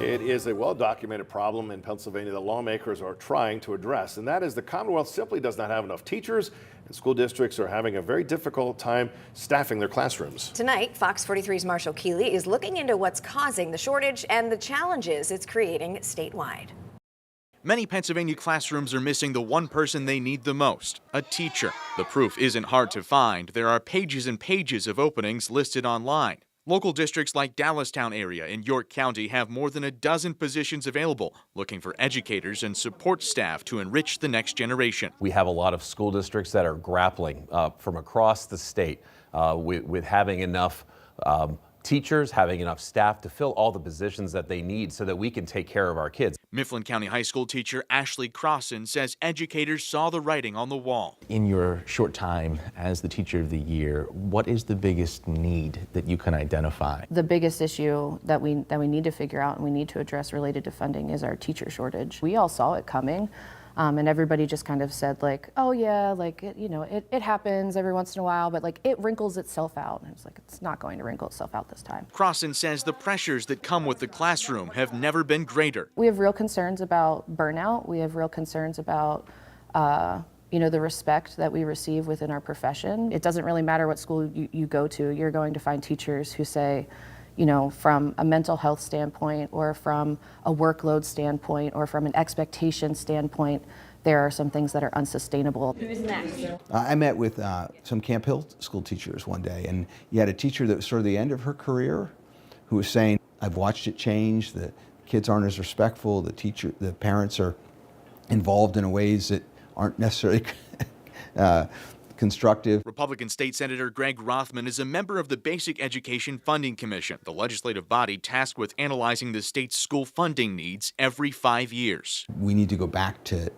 It is a well-documented problem in Pennsylvania that lawmakers are trying to address, and that is the Commonwealth simply does not have enough teachers, and school districts are having a very difficult time staffing their classrooms. Tonight, Fox 43's Marshall Keeley is looking into what's causing the shortage and the challenges it's creating statewide. Many Pennsylvania classrooms are missing the one person they need the most, a teacher. The proof isn't hard to find. There are pages and pages of openings listed online. Local districts like Dallastown Area in York County have more than a dozen positions available, looking for educators and support staff to enrich the next generation. We have a lot of school districts that are grappling from across the state with having enough teachers, having enough staff to fill all the positions that they need so that we can take care of our kids. Mifflin County High School teacher Ashley Crossan says educators saw the writing on the wall. In your short time as the Teacher of the Year, what is the biggest need that you can identify? The biggest issue that we need to figure out and we need to address related to funding is our teacher shortage. We all saw it coming. And everybody just kind of said like, oh yeah, like, it happens every once in a while, but like it wrinkles itself out. And it's like, it's not going to wrinkle itself out this time. Crossan says the pressures that come with the classroom have never been greater. We have real concerns about burnout. We have real concerns about, the respect that we receive within our profession. It doesn't really matter what school you go to. You're going to find teachers who say, from a mental health standpoint or from a workload standpoint or from an expectation standpoint, there are some things that are unsustainable. Who's next? I met with some Camp Hill school teachers one day, and you had a teacher that was sort of the end of her career who was saying, I've watched it change, the kids aren't as respectful, the parents are involved in ways that aren't necessarily constructive. Republican State Senator Greg Rothman is a member of the Basic Education Funding Commission, the legislative body tasked with analyzing the state's school funding needs every 5 years. We need to go back to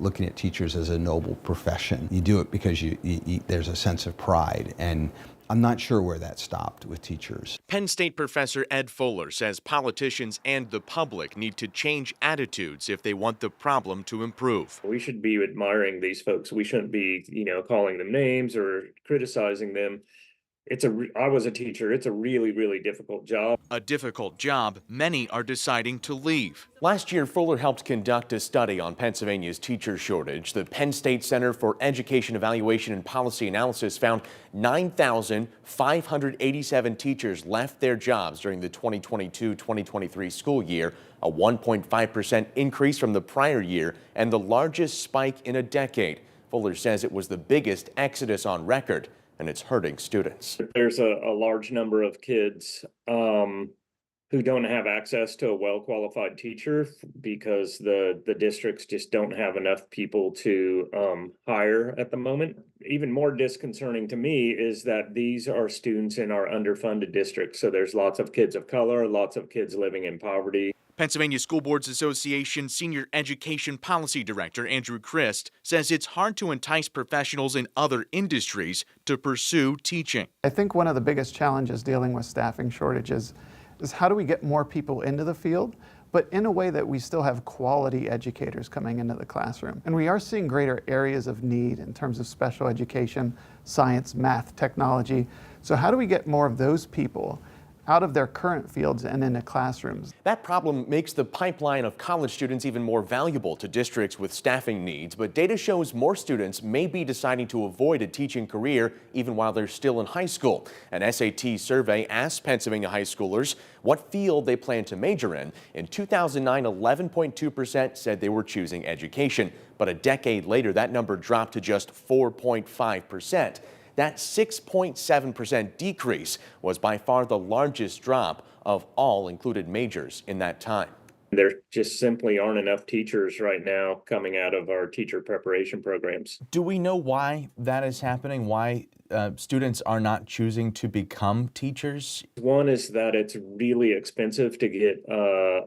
looking at teachers as a noble profession. You do it because there's a sense of pride, and I'm not sure where that stopped with teachers. Penn State professor Ed Fuller says politicians and the public need to change attitudes if they want the problem to improve. We should be admiring these folks. We shouldn't be, calling them names or criticizing them. I was a teacher. It's a really, really difficult job. A difficult job many are deciding to leave. Last year, Fuller helped conduct a study on Pennsylvania's teacher shortage. The Penn State Center for Education Evaluation and Policy Analysis found 9,587 teachers left their jobs during the 2022-2023 school year, a 1.5% increase from the prior year and the largest spike in a decade. Fuller says it was the biggest exodus on record, and it's hurting students. There's a large number of kids who don't have access to a well-qualified teacher because the districts just don't have enough people to hire at the moment. Even more disconcerting to me is that these are students in our underfunded districts. So there's lots of kids of color, lots of kids living in poverty. Pennsylvania School Boards Association Senior Education Policy Director Andrew Christ says it's hard to entice professionals in other industries to pursue teaching. I think one of the biggest challenges dealing with staffing shortages is how do we get more people into the field, but in a way that we still have quality educators coming into the classroom. And we are seeing greater areas of need in terms of special education, science, math, technology. So how do we get more of those people out of their current fields and into classrooms? That problem makes the pipeline of college students even more valuable to districts with staffing needs, but data shows more students may be deciding to avoid a teaching career even while they're still in high school. An SAT survey asked Pennsylvania high schoolers what field they plan to major in. In 2009, 11.2% said they were choosing education, but a decade later, that number dropped to just 4.5%. That 6.7% decrease was by far the largest drop of all included majors in that time. There just simply aren't enough teachers right now coming out of our teacher preparation programs. Do we know why that is happening? Why students are not choosing to become teachers? One is that it's really expensive to get a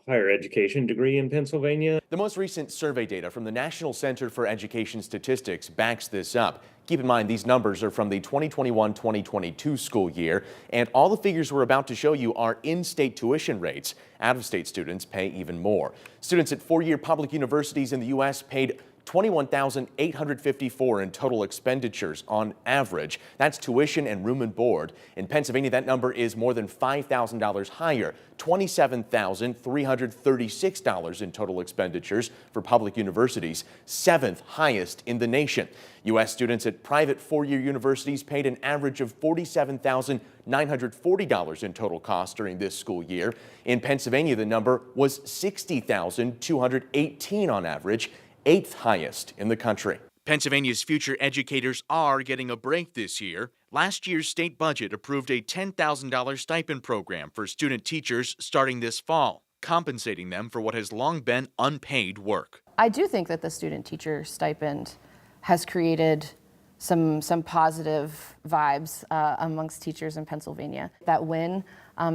higher education degree in Pennsylvania. The most recent survey data from the National Center for Education Statistics backs this up. Keep in mind, these numbers are from the 2021-2022 school year, and all the figures we're about to show you are in-state tuition rates. Out-of-state students pay even more. Students at four-year public universities in the U.S. paid $21,854 in total expenditures on average. That's tuition and room and board. In Pennsylvania, that number is more than $5,000 higher, $27,336 in total expenditures for public universities, 7th highest in the nation. U.S. students at private four-year universities paid an average of $47,940 in total costs during this school year. In Pennsylvania, the number was $60,218 on average, 8th highest in the country. Pennsylvania's future educators are getting a break this year. Last year's state budget approved a $10,000 stipend program for student teachers starting this fall, compensating them for what has long been unpaid work. I do think that the student teacher stipend has created some positive vibes amongst teachers in Pennsylvania. That win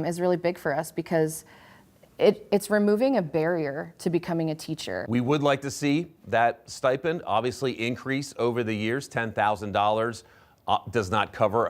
is really big for us because it's removing a barrier to becoming a teacher. We would like to see that stipend obviously increase over the years. $10,000 does not cover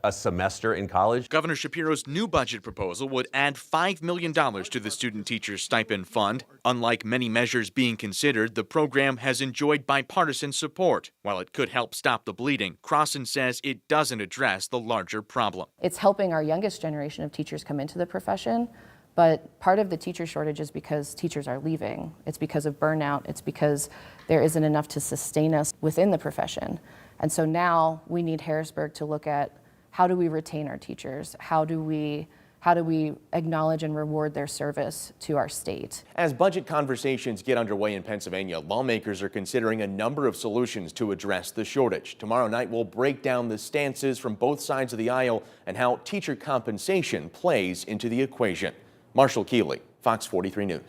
a semester in college. Governor Shapiro's new budget proposal would add $5 million to the student teacher stipend fund. Unlike many measures being considered, the program has enjoyed bipartisan support. While it could help stop the bleeding, Crossan says it doesn't address the larger problem. It's helping our youngest generation of teachers come into the profession. But part of the teacher shortage is because teachers are leaving. It's because of burnout. It's because there isn't enough to sustain us within the profession. And so now we need Harrisburg to look at how do we retain our teachers? How do we acknowledge and reward their service to our state? As budget conversations get underway in Pennsylvania, lawmakers are considering a number of solutions to address the shortage. Tomorrow night, we'll break down the stances from both sides of the aisle and how teacher compensation plays into the equation. Marshall Keeley, Fox 43 News.